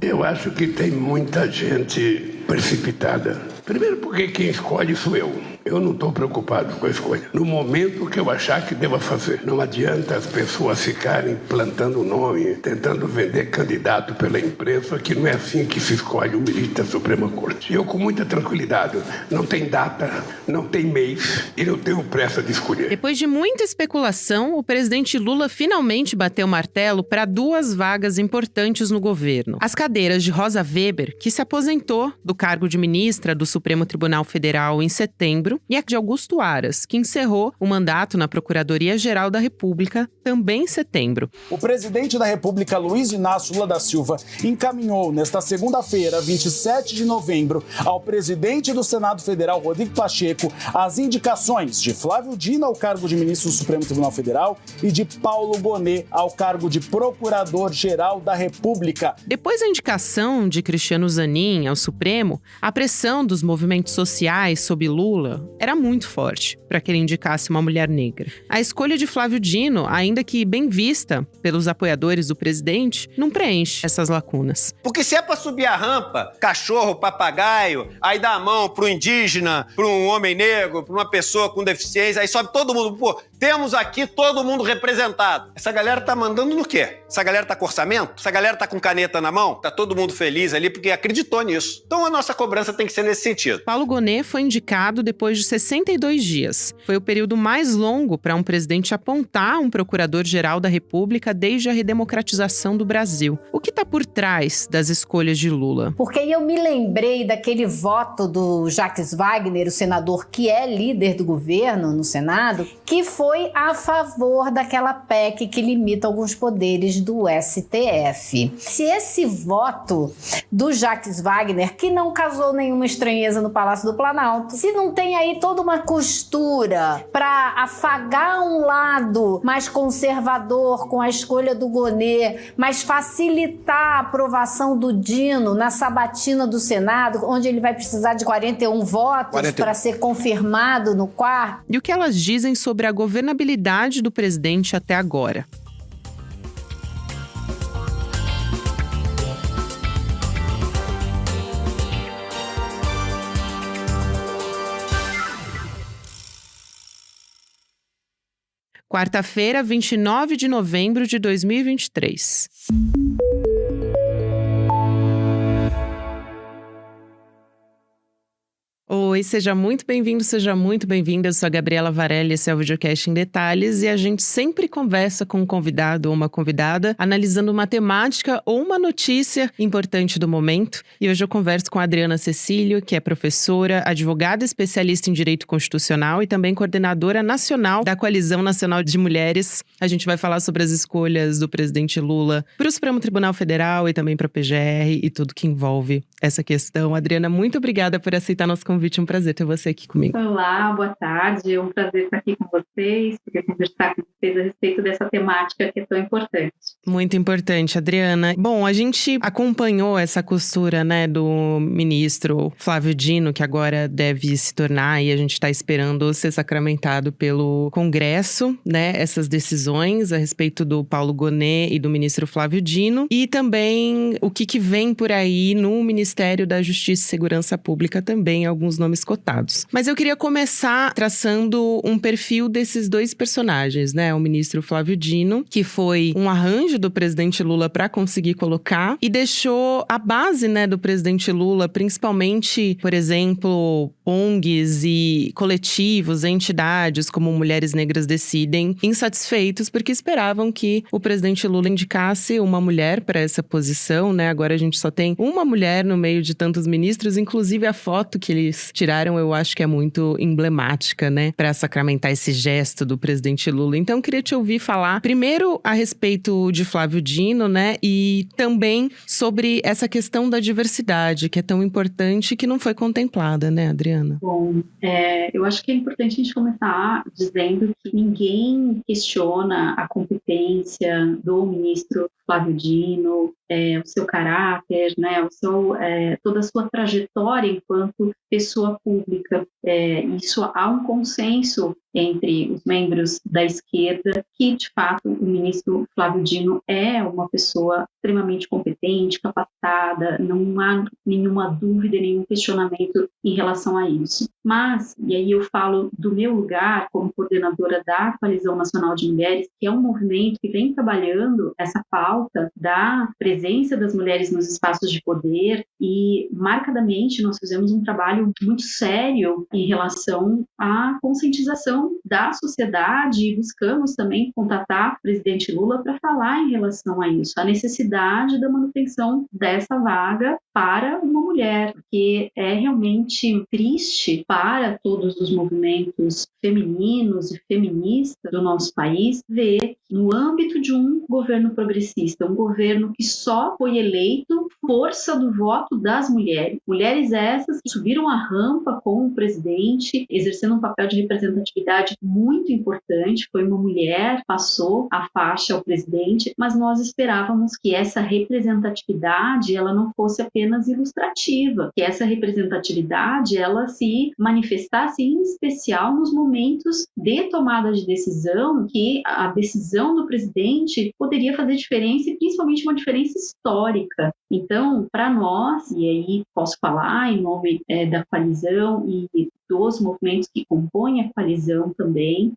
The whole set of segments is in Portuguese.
Eu acho que tem muita gente precipitada. Primeiro porque quem escolhe sou eu. Eu não estou preocupado com a escolha. No momento que eu achar que deva fazer. Não adianta as pessoas ficarem plantando o nome, tentando vender candidato pela imprensa, que não é assim que se escolhe o ministro da Suprema Corte. Eu, com muita tranquilidade, não tem data, não tem mês e não tenho pressa de escolher. Depois de muita especulação, o presidente Lula finalmente bateu o martelo para 2 vagas importantes no governo. As cadeiras de Rosa Weber, que se aposentou do cargo de ministra do Supremo Tribunal Federal em setembro, e a de Augusto Aras, que encerrou o mandato na Procuradoria-Geral da República também em setembro. O presidente da República, Luiz Inácio Lula da Silva, encaminhou nesta segunda-feira, 27 de novembro, ao presidente do Senado Federal, Rodrigo Pacheco, as indicações de Flávio Dino ao cargo de ministro do Supremo Tribunal Federal e de Paulo Gonet ao cargo de Procurador-Geral da República. Depois da indicação de Cristiano Zanin ao Supremo, a pressão dos movimentos sociais sob Lula era muito forte para que ele indicasse uma mulher negra. A escolha de Flávio Dino, ainda que bem vista pelos apoiadores do presidente, não preenche essas lacunas. Porque se é para subir a rampa, cachorro, papagaio, aí dá a mão pro indígena, pro um homem negro, pra uma pessoa com deficiência, aí sobe todo mundo. Pô, temos aqui todo mundo representado. Essa galera tá mandando no quê? Essa galera tá com orçamento? Essa galera tá com caneta na mão? Tá todo mundo feliz ali porque acreditou nisso. Então a nossa cobrança tem que ser nesse sentido. Paulo Gonet foi indicado depois de 62 dias. Foi o período mais longo para um presidente apontar um procurador-geral da República desde a redemocratização do Brasil. O que está por trás das escolhas de Lula? Porque eu me lembrei daquele voto do Jacques Wagner, o senador que é líder do governo no Senado, que foi a favor daquela PEC que limita alguns poderes do STF. Se esse voto do Jacques Wagner, que não causou nenhuma estranheza no Palácio do Planalto, se não tem aí toda uma costura para afagar um lado mais conservador com a escolha do Gonet, mas facilitar a aprovação do Dino na sabatina do Senado, onde ele vai precisar de 41 votos para ser confirmado no quarto. E o que elas dizem sobre a governabilidade do presidente até agora? Quarta-feira, 29 de novembro de 2023. Oi, seja muito bem-vindo, seja muito bem-vinda. Eu sou a Gabriela Varelli, esse é o Videocast em Detalhes e a gente sempre conversa com um convidado ou uma convidada, analisando uma temática ou uma notícia importante do momento. E hoje eu converso com a Adriana Cecílio, que é professora, advogada especialista em Direito Constitucional e também coordenadora nacional da Coalizão Nacional de Mulheres. A gente vai falar sobre as escolhas do presidente Lula para o Supremo Tribunal Federal e também para a PGR e tudo que envolve essa questão. Adriana, muito obrigada por aceitar nosso convite. Um prazer ter você aqui comigo. Olá, boa tarde. É um prazer estar aqui com vocês, poder conversar com vocês a respeito dessa temática que é tão importante. Muito importante, Adriana. Bom, a gente acompanhou essa costura, né, do ministro Flávio Dino, que agora deve se tornar, e a gente está esperando ser sacramentado pelo Congresso, né, essas decisões a respeito do Paulo Gonet e do ministro Flávio Dino, e também o que vem por aí no Ministério da Justiça e Segurança Pública também, alguns nomes cotados. Mas eu queria começar traçando um perfil desses dois personagens, né? O ministro Flávio Dino, que foi um arranjo do presidente Lula para conseguir colocar e deixou a base, né, do presidente Lula, principalmente, por exemplo, ONGs e coletivos, entidades como Mulheres Negras Decidem, insatisfeitos porque esperavam que o presidente Lula indicasse uma mulher para essa posição, né? Agora a gente só tem uma mulher no meio de tantos ministros, inclusive a foto que eles tiraram, eu acho que é muito emblemática, né, para sacramentar esse gesto do presidente Lula. Então, eu queria te ouvir falar primeiro a respeito de Flávio Dino, né, e também sobre essa questão da diversidade, que é tão importante e que não foi contemplada, né, Adriana? Bom, eu acho que é importante a gente começar dizendo que ninguém questiona a competência do ministro Flávio Dino, o seu caráter, né, toda a sua trajetória enquanto pessoa pública. Isso há um consenso entre os membros da esquerda que, de fato, o ministro Flávio Dino é uma pessoa extremamente competente, capacitada, não há nenhuma dúvida, nenhum questionamento em relação a isso. Mas, e aí eu falo do meu lugar como coordenadora da Coalizão Nacional de Mulheres, que é um movimento que vem trabalhando essa pauta da presença das mulheres nos espaços de poder, e marcadamente nós fizemos um trabalho muito sério em relação à conscientização da sociedade e buscamos também contatar o presidente Lula para falar em relação a isso, a necessidade da manutenção dessa vaga para uma mulher, porque é realmente triste para todos os movimentos femininos e feministas do nosso país ver que no âmbito de um governo progressista, um governo que só foi eleito força do voto das mulheres. Mulheres essas que subiram a rampa com o presidente, exercendo um papel de representatividade muito importante. Foi uma mulher, passou a faixa ao presidente, mas nós esperávamos que essa representatividade ela não fosse apenas ilustrativa, que essa representatividade ela se manifestasse em especial nos momentos de tomada de decisão, que a decisão do presidente poderia fazer diferença e principalmente uma diferença histórica. Então, para nós, e aí posso falar em nome da coalizão e dos movimentos que compõem a coalizão também,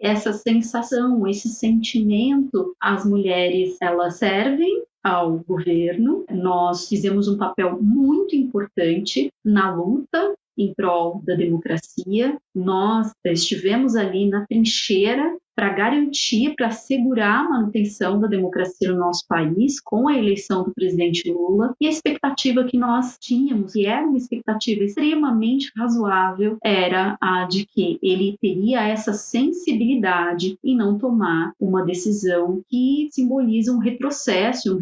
essa sensação, esse sentimento, as mulheres, elas servem ao governo. Nós fizemos um papel muito importante na luta em prol da democracia. Nós estivemos ali na trincheira para garantir, para assegurar a manutenção da democracia no nosso país com a eleição do presidente Lula, e a expectativa que nós tínhamos, e era uma expectativa extremamente razoável, era a de que ele teria essa sensibilidade em não tomar uma decisão que simboliza um retrocesso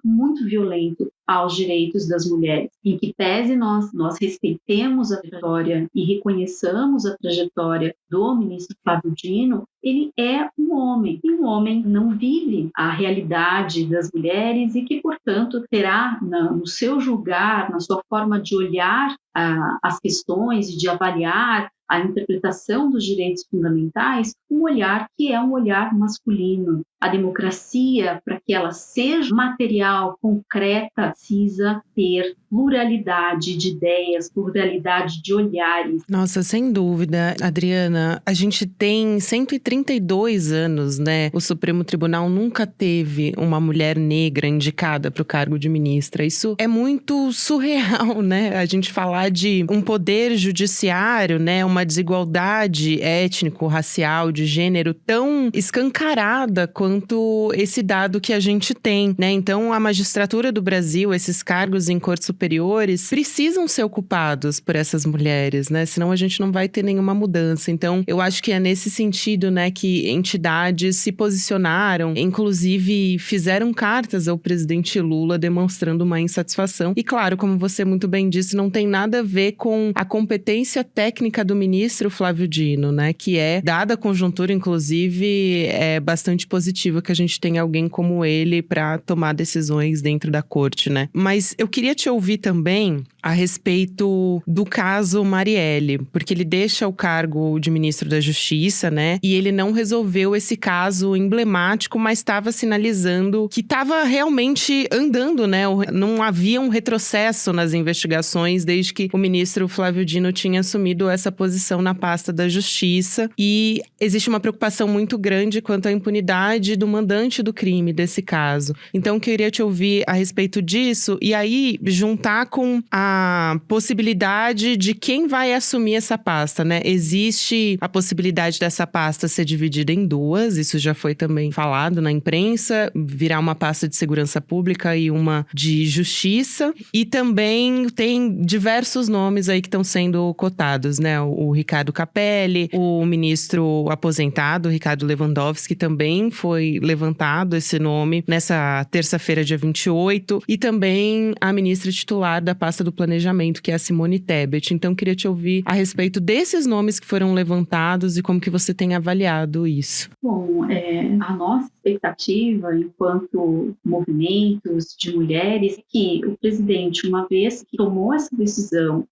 muito violento aos direitos das mulheres. Em que pese nós respeitemos a trajetória e reconheçamos a trajetória do ministro Flávio Dino, ele é um homem, e um homem não vive a realidade das mulheres e que, portanto, terá no seu julgar, na sua forma de olhar as questões e de avaliar a interpretação dos direitos fundamentais, um olhar que é um olhar masculino. A democracia, para que ela seja material, concreta, precisa ter pluralidade de ideias, pluralidade de olhares. Nossa, sem dúvida, Adriana, a gente tem 132 anos, né? O Supremo Tribunal nunca teve uma mulher negra indicada para o cargo de ministra. Isso é muito surreal, né? A gente falar de um poder judiciário, né? Uma desigualdade étnico-racial, de gênero tão escancarada quanto esse dado que a gente tem, né? Então, a magistratura do Brasil, esses cargos em cortes superiores, precisam ser ocupados por essas mulheres, né? Senão a gente não vai ter nenhuma mudança. Então, eu acho que é nesse sentido, né, que entidades se posicionaram, inclusive fizeram cartas ao presidente Lula demonstrando uma insatisfação. E claro, como você muito bem disse, não tem nada a ver com a competência técnica do ministro Flávio Dino, né? Que é, dada a conjuntura, inclusive, é bastante positiva que a gente tenha alguém como ele para tomar decisões dentro da corte, né? Mas eu queria te ouvir também a respeito do caso Marielle, porque ele deixa o cargo de ministro da Justiça, né? E ele não resolveu esse caso emblemático, mas estava sinalizando que estava realmente andando, né? Não havia um retrocesso nas investigações desde que o ministro Flávio Dino tinha assumido essa posição na pasta da Justiça. E existe uma preocupação muito grande quanto à impunidade do mandante do crime desse caso. Então, eu queria te ouvir a respeito disso e aí juntar com a possibilidade de quem vai assumir essa pasta, né? Existe a possibilidade dessa pasta ser dividida em duas, isso já foi também falado na imprensa, virar uma pasta de segurança pública e uma de justiça. E também tem diversos nomes aí que estão sendo cotados, né? O Ricardo Capelli, o ministro aposentado, Ricardo Lewandowski, também foi levantado esse nome nessa terça-feira, dia 28, e também a ministra titular da pasta do Planejamento, que é a Simone Tebet. Então, queria te ouvir a respeito desses nomes que foram levantados e como que você tem avaliado isso. Bom, a nossa expectativa, enquanto movimentos de mulheres, é que o presidente, uma vez que tomou essa decisão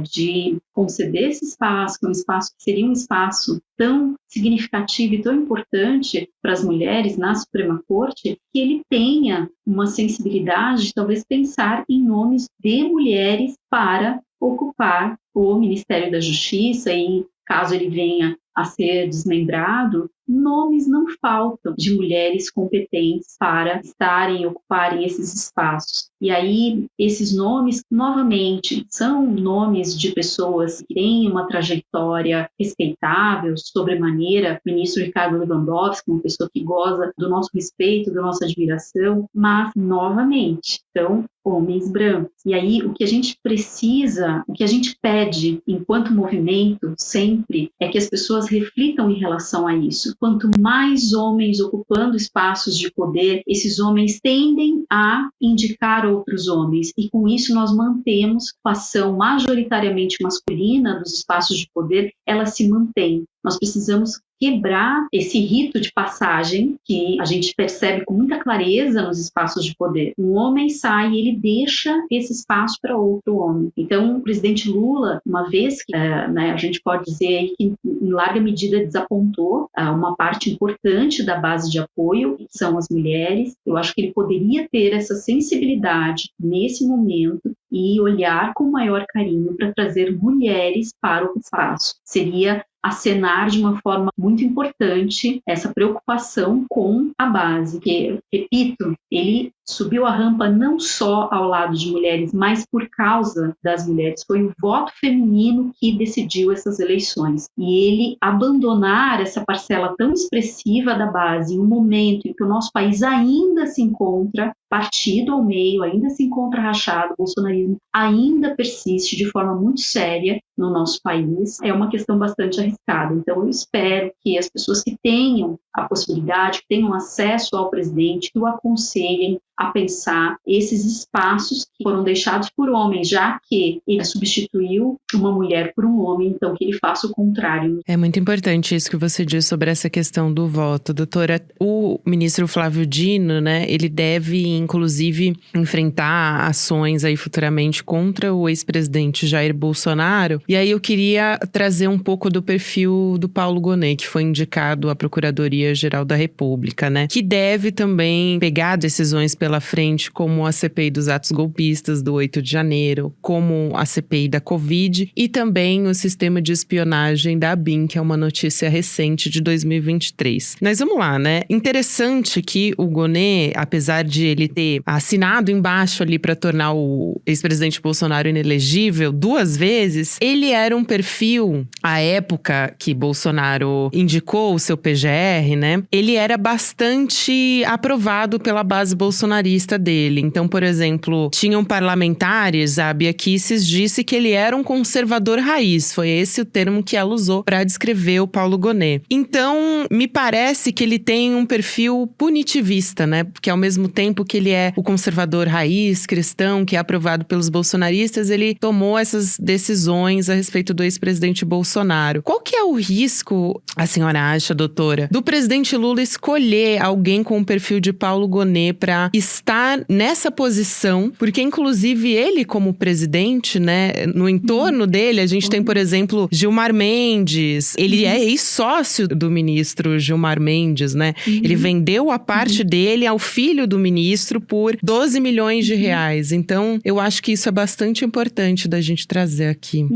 de conceder esse espaço, que é um espaço que seria um espaço tão significativo e tão importante para as mulheres na Suprema Corte, que ele tenha uma sensibilidade de talvez pensar em nomes de mulheres para ocupar o Ministério da Justiça e, caso ele venha a ser desmembrado, nomes não faltam de mulheres competentes para estarem e ocuparem esses espaços. E aí, esses nomes, novamente, são nomes de pessoas que têm uma trajetória respeitável, sobremaneira. O ministro Ricardo Lewandowski, uma pessoa que goza do nosso respeito, da nossa admiração, mas, novamente, são homens brancos. E aí, o que a gente precisa, o que a gente pede enquanto movimento, sempre, é que as pessoas reflitam em relação a isso. Quanto mais homens ocupando espaços de poder, esses homens tendem a indicar outros homens. E com isso nós mantemos a ação majoritariamente masculina dos espaços de poder, ela se mantém. Nós precisamos quebrar esse rito de passagem que a gente percebe com muita clareza nos espaços de poder. Um homem sai e ele deixa esse espaço para outro homem. Então, o presidente Lula, uma vez que a gente pode dizer aí que em larga medida desapontou uma parte importante da base de apoio, que são as mulheres, eu acho que ele poderia ter essa sensibilidade nesse momento e olhar com maior carinho para trazer mulheres para o espaço. Seria acenar de uma forma muito importante essa preocupação com a base, que, repito, ele subiu a rampa não só ao lado de mulheres, mas por causa das mulheres. Foi o voto feminino que decidiu essas eleições. E ele abandonar essa parcela tão expressiva da base em um momento em que o nosso país ainda se encontra partido ao meio, ainda se encontra rachado, o bolsonarismo ainda persiste de forma muito séria no nosso país, é uma questão bastante arriscada. Então, eu espero que as pessoas que tenham a possibilidade, que tenham acesso ao presidente, que o aconselhem a pensar esses espaços que foram deixados por homens, já que ele substituiu uma mulher por um homem, então que ele faça o contrário. É muito importante isso que você diz sobre essa questão do voto, doutora. O ministro Flávio Dino, né, ele deve, inclusive, enfrentar ações aí futuramente contra o ex-presidente Jair Bolsonaro. E aí eu queria trazer um pouco do perfil do Paulo Gonet, que foi indicado à Procuradoria-Geral da República, né, que deve também pegar decisões pela frente, como a CPI dos atos golpistas do 8 de janeiro, como a CPI da Covid e também o sistema de espionagem da ABIN, que é uma notícia recente de 2023. Mas vamos lá, né? Interessante que o Gonet, apesar de ele ter assinado embaixo ali para tornar o ex-presidente Bolsonaro inelegível 2 vezes, ele era um perfil, à época que Bolsonaro indicou o seu PGR, né? Ele era bastante aprovado pela base bolsonarista dele. Então, por exemplo, tinham parlamentares, a Bia Kicis disse que ele era um conservador raiz. Foi esse o termo que ela usou para descrever o Paulo Gonet. Então, me parece que ele tem um perfil punitivista, né? Porque ao mesmo tempo que ele é o conservador raiz, cristão, que é aprovado pelos bolsonaristas, ele tomou essas decisões a respeito do ex-presidente Bolsonaro. Qual que é o risco, a senhora acha, doutora, do presidente Lula escolher alguém com o perfil de Paulo Gonet para estar nessa posição? Porque, inclusive, ele como presidente, né, no entorno dele, a gente tem, por exemplo, Gilmar Mendes. Ele é ex-sócio do ministro Gilmar Mendes, né? Ele vendeu a parte dele ao filho do ministro por 12 milhões de reais. Então, eu acho que isso é bastante importante da gente trazer aqui.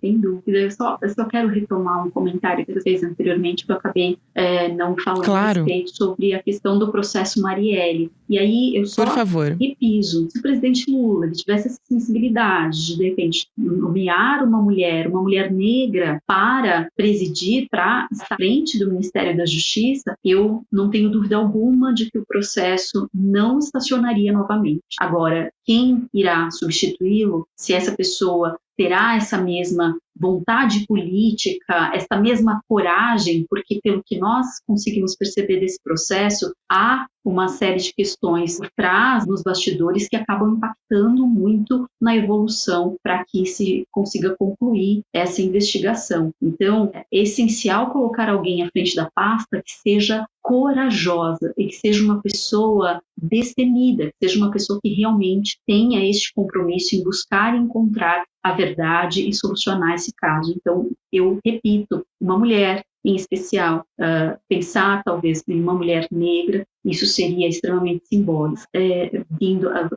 Sem dúvida. Eu só quero retomar um comentário que você fez anteriormente, que eu acabei não falando a respeito sobre a questão do processo Marielle. E aí eu só repiso, se o presidente Lula ele tivesse essa sensibilidade de repente, nomear uma mulher negra para presidir, para estar à frente do Ministério da Justiça, eu não tenho dúvida alguma de que o processo não estacionaria novamente. Agora, quem irá substituí-lo, se essa pessoa terá essa mesma vontade política, essa mesma coragem, porque pelo que nós conseguimos perceber desse processo, há uma série de questões por trás, nos bastidores, que acabam impactando muito na evolução para que se consiga concluir essa investigação. Então, é essencial colocar alguém à frente da pasta que seja corajosa e que seja uma pessoa destemida, que seja uma pessoa que realmente tenha este compromisso em buscar e encontrar a verdade e solucionar esse caso. Então, eu repito, uma mulher em especial, pensar talvez em uma mulher negra, isso seria extremamente simbólico.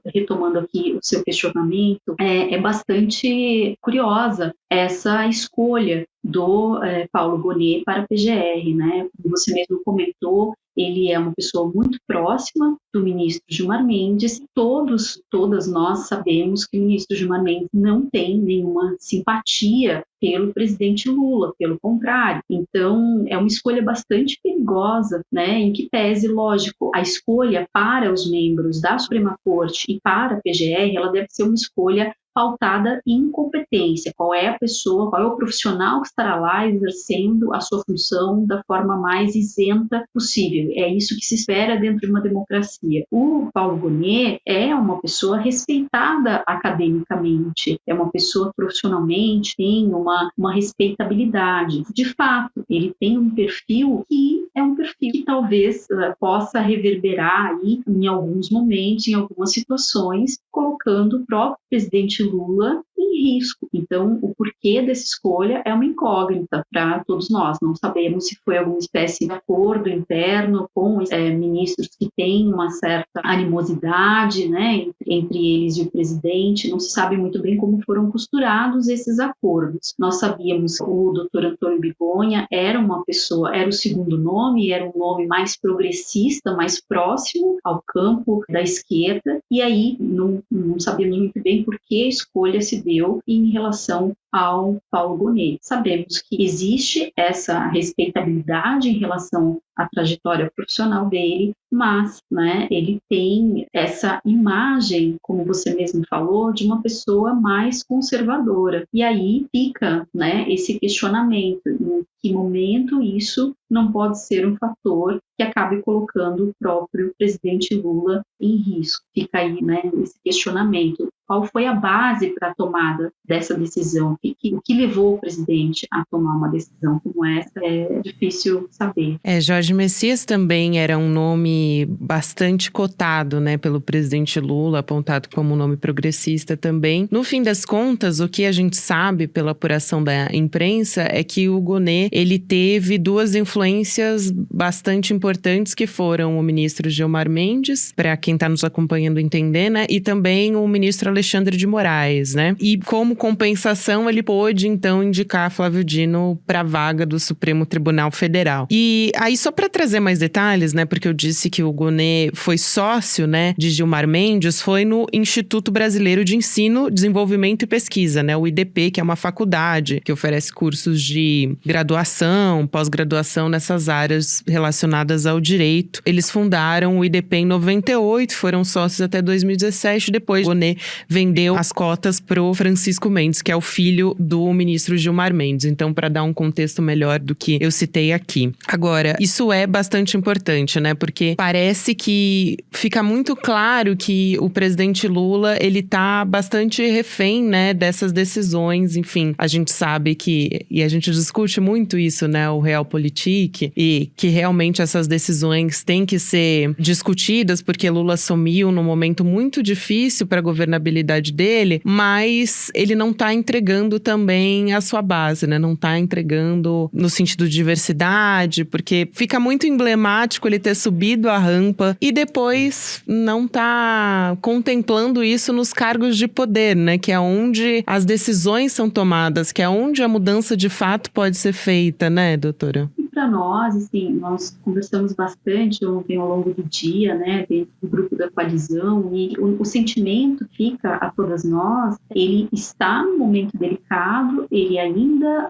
Retomando aqui o seu questionamento, é bastante curiosa essa escolha do Paulo Gonet para a PGR, né? Como você mesmo comentou, ele é uma pessoa muito próxima do ministro Gilmar Mendes. Todas nós sabemos que o ministro Gilmar Mendes não tem nenhuma simpatia pelo presidente Lula, pelo contrário. Então, é uma escolha bastante perigosa, né? Em que pese, lógico, a escolha para os membros da Suprema Corte e para a PGR, ela deve ser uma escolha pautada em competência. Qual é a pessoa, qual é o profissional que estará lá exercendo a sua função da forma mais isenta possível. É isso que se espera dentro de uma democracia. O Paulo Gonet é uma pessoa respeitada academicamente, é uma pessoa que profissionalmente tem uma respeitabilidade. De fato, ele tem um perfil que é um perfil que talvez possa reverberar aí em alguns momentos, em algumas situações, colocando o próprio presidente Lula em risco. Então, o porquê dessa escolha é uma incógnita para todos nós. Não sabemos se foi alguma espécie de acordo interno com ministros que têm uma certa animosidade, né, entre eles e o presidente. Não se sabe muito bem como foram costurados esses acordos. Nós sabíamos que o Dr. Antônio Bigonha era o segundo nome, era um nome mais progressista, mais próximo ao campo da esquerda, e aí não sabemos muito bem por que a escolha se deu em relação ao Paulo Gonet. Sabemos que existe essa respeitabilidade em relação à trajetória profissional dele, mas, né, ele tem essa imagem, como você mesmo falou, de uma pessoa mais conservadora. E aí fica, né, esse questionamento, em que momento isso não pode ser um fator que acabe colocando o próprio presidente Lula em risco. Fica aí, né, esse questionamento. Qual foi a base para a tomada dessa decisão? O que levou o presidente a tomar uma decisão como essa é difícil saber. Jorge Messias também era um nome bastante cotado, né, pelo presidente Lula, apontado como um nome progressista também. No fim das contas, o que a gente sabe pela apuração da imprensa é que o Gonet, ele teve duas influências bastante importantes, que foram o ministro Gilmar Mendes, para quem está nos acompanhando entender, né, e também o ministro Alexandre de Moraes, né? E como compensação, ele pôde, então, indicar Flávio Dino para a vaga do Supremo Tribunal Federal. E aí, só para trazer mais detalhes, né, porque eu disse que o Gonet foi sócio, né, de Gilmar Mendes, foi no Instituto Brasileiro de Ensino, Desenvolvimento e Pesquisa, né, o IDP, que é uma faculdade que oferece cursos de graduação, pós-graduação nessas áreas relacionadas ao direito. Eles fundaram o IDP em 98, foram sócios até 2017, depois o Gonet vendeu as cotas pro Francisco Mendes, que é o filho do ministro Gilmar Mendes. Então, para dar um contexto melhor do que eu citei aqui. Agora, isso é bastante importante, né? Porque parece que fica muito claro que o presidente Lula, ele tá bastante refém, né, dessas decisões. Enfim, a gente sabe que, e a gente discute muito isso, né, o Realpolitik, e que realmente essas decisões têm que ser discutidas, porque Lula assumiu num momento muito difícil para a governabilidade dele, mas ele não está entregando também a sua base, né? Não está entregando no sentido de diversidade, porque fica muito emblemático ele ter subido a rampa e depois não tá contemplando isso nos cargos de poder, né? Que é onde as decisões são tomadas, que é onde a mudança de fato pode ser feita, né, doutora? Para nós, assim, nós conversamos bastante ontem ao longo do dia, né, dentro do grupo da coalizão, e o sentimento fica a todas nós, ele está num momento delicado, ele ainda,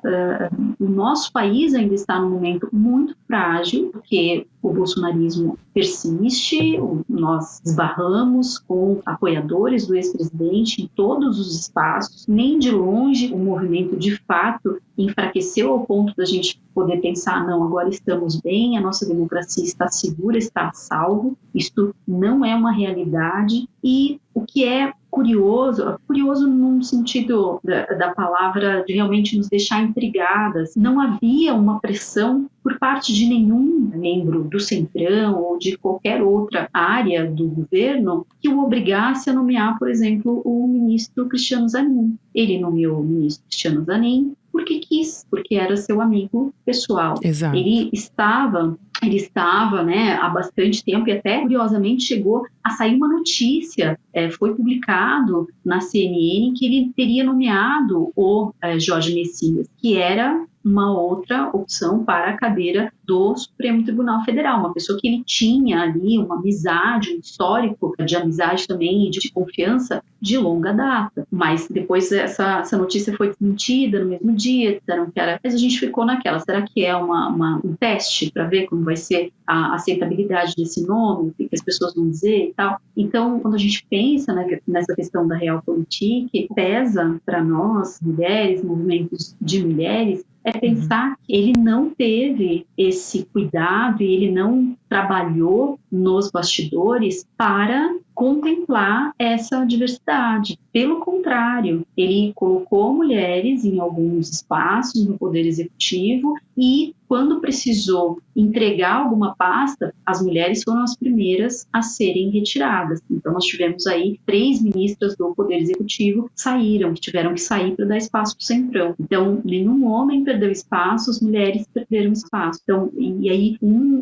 o nosso país ainda está num momento muito frágil, porque o bolsonarismo persiste, nós esbarramos com apoiadores do ex-presidente em todos os espaços, nem de longe o movimento de fato enfraqueceu ao ponto da gente poder pensar, não, agora estamos bem, a nossa democracia está segura, está a salvo. Isto não é uma realidade, e o que é curioso num sentido da palavra de realmente nos deixar intrigadas. Não havia uma pressão por parte de nenhum membro do Centrão ou de qualquer outra área do governo que o obrigasse a nomear, por exemplo, o ministro Cristiano Zanin. Ele nomeou o ministro Cristiano Zanin porque quis, porque era seu amigo pessoal. Exato. Ele estava, né, há bastante tempo e até, curiosamente, chegou a sair uma notícia, foi publicado na CNN que ele teria nomeado o Jorge Messias, que era uma outra opção para a cadeira do Supremo Tribunal Federal, uma pessoa que ele tinha ali uma amizade, um histórico de amizade também e de confiança de longa data. Mas depois essa notícia foi desmentida no mesmo dia, disseram que era... Mas a gente ficou naquela, será que é um teste para ver como vai ser a aceitabilidade desse nome, o que as pessoas vão dizer e tal? Então, quando a gente pensa nessa questão da realpolitik, pesa para nós, mulheres, movimentos de mulheres, é pensar que ele não teve esse cuidado e ele não trabalhou nos bastidores para contemplar essa diversidade. Pelo contrário, ele colocou mulheres em alguns espaços no Poder Executivo e, quando precisou entregar alguma pasta, as mulheres foram as primeiras a serem retiradas. Então, nós tivemos aí 3 ministras do Poder Executivo que tiveram que sair para dar espaço para o Centrão. Então, nenhum homem perdeu espaço, as mulheres perderam espaço. Então, e aí,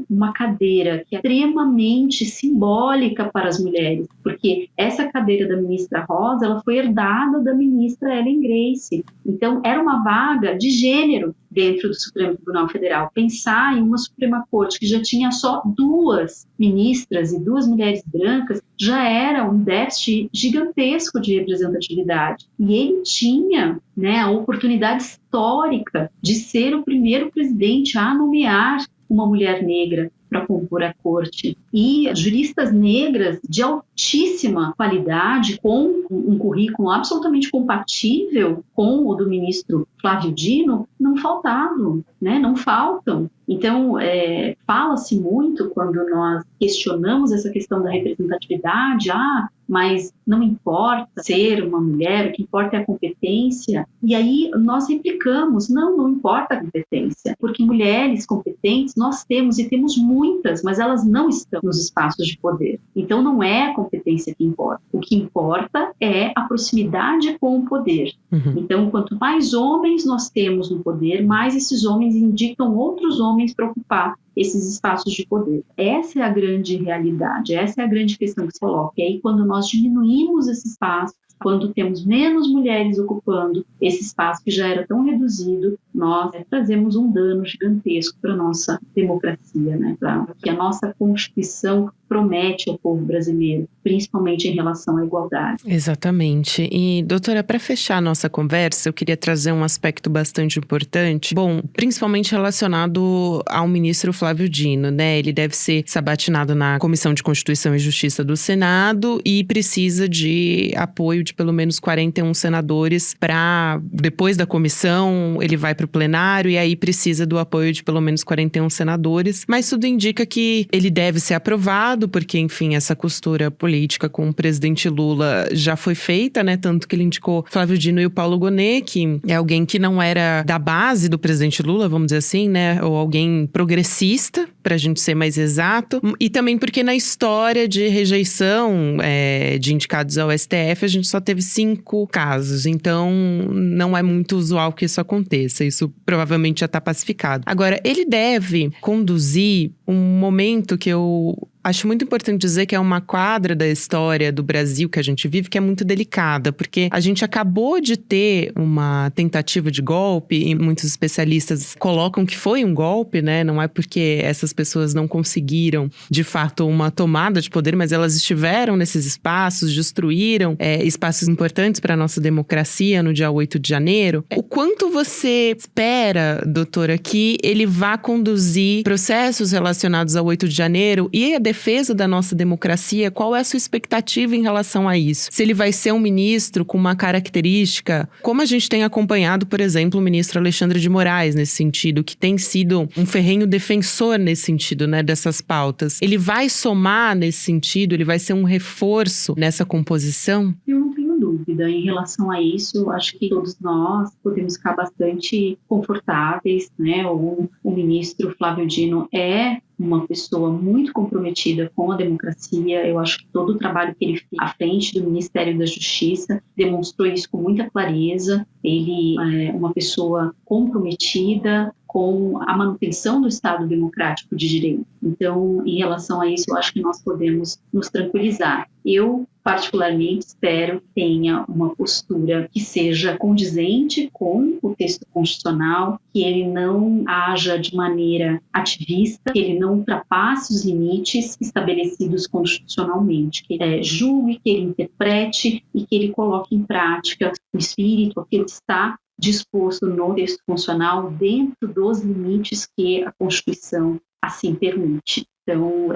uma cadeira que é extremamente simbólica para as mulheres, porque essa cadeira da ministra Rosa, ela foi herdada da ministra Ellen Grace. Então, era uma vaga de gênero dentro do Supremo Tribunal Federal. Pensar em uma Suprema Corte que já tinha só 2 ministras e 2 mulheres brancas já era um déficit gigantesco de representatividade. E ele tinha, né, a oportunidade histórica de ser o primeiro presidente a nomear uma mulher negra para compor a corte. E juristas negras de altíssima qualidade, com um currículo absolutamente compatível com o do ministro Flávio Dino, não faltavam, né? Não faltam. Então, fala-se muito quando nós questionamos essa questão da representatividade, mas não importa ser uma mulher, o que importa é a competência. E aí nós replicamos, não importa a competência, porque mulheres competentes nós temos e temos muitas, mas elas não estão nos espaços de poder. Então não é a competência que importa. O que importa é a proximidade com o poder. Uhum. Então, quanto mais homens nós temos no poder, mais esses homens indicam outros homens para ocupar esses espaços de poder. Essa é a grande realidade, essa é a grande questão que se coloca. E aí, quando nós diminuímos esse espaço, quando temos menos mulheres ocupando esse espaço que já era tão reduzido, nós trazemos um dano gigantesco para a nossa democracia, né? Para que a nossa Constituição promete ao povo brasileiro, principalmente em relação à igualdade. Exatamente. E, doutora, para fechar a nossa conversa, eu queria trazer um aspecto bastante importante, principalmente relacionado ao ministro Flávio Dino, né? Ele deve ser sabatinado na Comissão de Constituição e Justiça do Senado e precisa de apoio de pelo menos 41 senadores para, depois da comissão, ele vai para o plenário e aí precisa do apoio de pelo menos 41 senadores, mas tudo indica que ele deve ser aprovado, porque, enfim, essa costura política com o presidente Lula já foi feita, né? Tanto que ele indicou Flávio Dino e o Paulo Gonet, que é alguém que não era da base do presidente Lula, vamos dizer assim, né? Ou alguém progressista, pra gente ser mais exato. E também porque na história de rejeição de indicados ao STF, a gente só teve 5 casos. Então, não é muito usual que isso aconteça. Isso provavelmente já tá pacificado. Agora, ele deve conduzir um momento que eu acho muito importante dizer que é uma quadra da história do Brasil que a gente vive que é muito delicada, porque a gente acabou de ter uma tentativa de golpe e muitos especialistas colocam que foi um golpe, né? Não é porque essas pessoas não conseguiram, de fato, uma tomada de poder, mas elas estiveram nesses espaços, destruíram espaços importantes para a nossa democracia no dia 8 de janeiro. O quanto você espera, doutora, que ele vá conduzir processos relacionados ao 8 de janeiro e a defesa da nossa democracia? Qual é a sua expectativa em relação a isso? Se ele vai ser um ministro com uma característica, como a gente tem acompanhado, por exemplo, o ministro Alexandre de Moraes nesse sentido, que tem sido um ferrenho defensor nesse sentido, né, dessas pautas. Ele vai somar nesse sentido? Ele vai ser um reforço nessa composição? Eu não tenho dúvida. Em relação a isso, acho que todos nós podemos ficar bastante confortáveis, né? O ministro Flávio Dino é uma pessoa muito comprometida com a democracia. Eu acho que todo o trabalho que ele fez à frente do Ministério da Justiça demonstrou isso com muita clareza. Ele é uma pessoa comprometida com a manutenção do Estado democrático de direito. Então, em relação a isso, eu acho que nós podemos nos tranquilizar. Eu, particularmente, espero que tenha uma postura que seja condizente com o texto constitucional, que ele não haja de maneira ativista, que ele não ultrapasse os limites estabelecidos constitucionalmente, que ele julgue, que ele interprete e que ele coloque em prática o espírito, aquilo que está disposto no texto constitucional dentro dos limites que a Constituição assim permite. Então,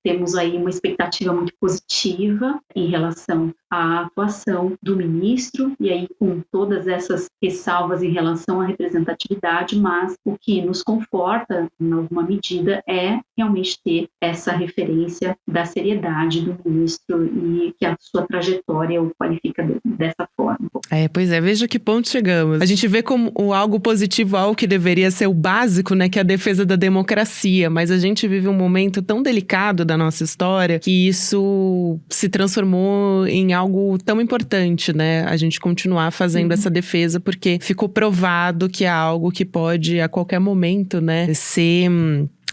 temos aí uma expectativa muito positiva em relação à atuação do ministro, e aí com todas essas ressalvas em relação à representatividade, mas o que nos conforta, em alguma medida, é realmente ter essa referência da seriedade do ministro e que a sua trajetória o qualifica dessa forma. Pois é, veja que ponto chegamos. A gente vê como algo positivo, algo que deveria ser o básico, né, que é a defesa da democracia, mas a gente vive um momento tão delicado da nossa história que isso se transformou em algo tão importante, né? A gente continuar fazendo essa defesa, porque ficou provado que é algo que pode, a qualquer momento, né, ser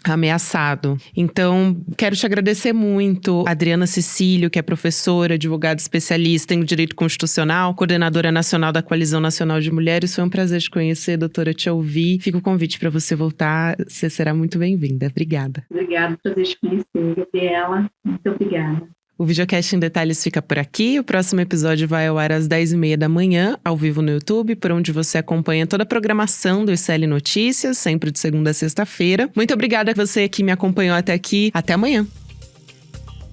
ameaçado. Então, quero te agradecer muito, Adriana Cecílio, que é professora, advogada especialista em direito constitucional, coordenadora nacional da Coalizão Nacional de Mulheres. Foi um prazer te conhecer, doutora, te ouvir. Fica o convite para você voltar. Você será muito bem-vinda. Obrigada. Obrigada, prazer te conhecer, Gabriela. Muito obrigada. O Videocast em Detalhes fica por aqui. O próximo episódio vai ao ar às 10h30 da manhã, ao vivo no YouTube, por onde você acompanha toda a programação do ICL Notícias, sempre de segunda a sexta-feira. Muito obrigada a você que me acompanhou até aqui. Até amanhã.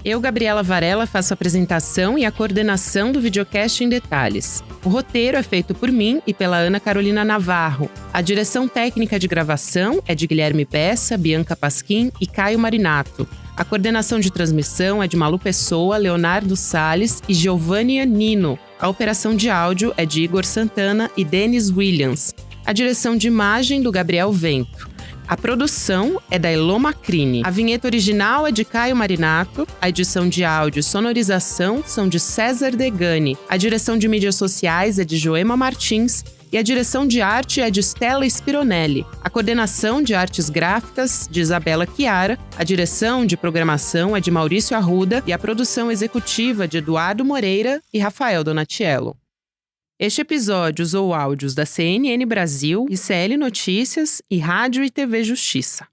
Eu, Gabriela Varela, faço a apresentação e a coordenação do Videocast em Detalhes. O roteiro é feito por mim e pela Ana Carolina Navarro. A direção técnica de gravação é de Guilherme Bessa, Bianca Pasquim e Caio Marinato. A coordenação de transmissão é de Malu Pessoa, Leonardo Salles e Giovanni Nino. A operação de áudio é de Igor Santana e Denis Williams. A direção de imagem do Gabriel Vento. A produção é da Elô Macrini. A vinheta original é de Caio Marinato. A edição de áudio e sonorização são de César Degani. A direção de mídias sociais é de Joema Martins. E a direção de arte é de Stella Spironelli. A coordenação de artes gráficas de Isabela Chiara. A direção de programação é de Maurício Arruda. E a produção executiva de Eduardo Moreira e Rafael Donatiello. Este episódio usou áudios da CNN Brasil, ICL Notícias e Rádio e TV Justiça.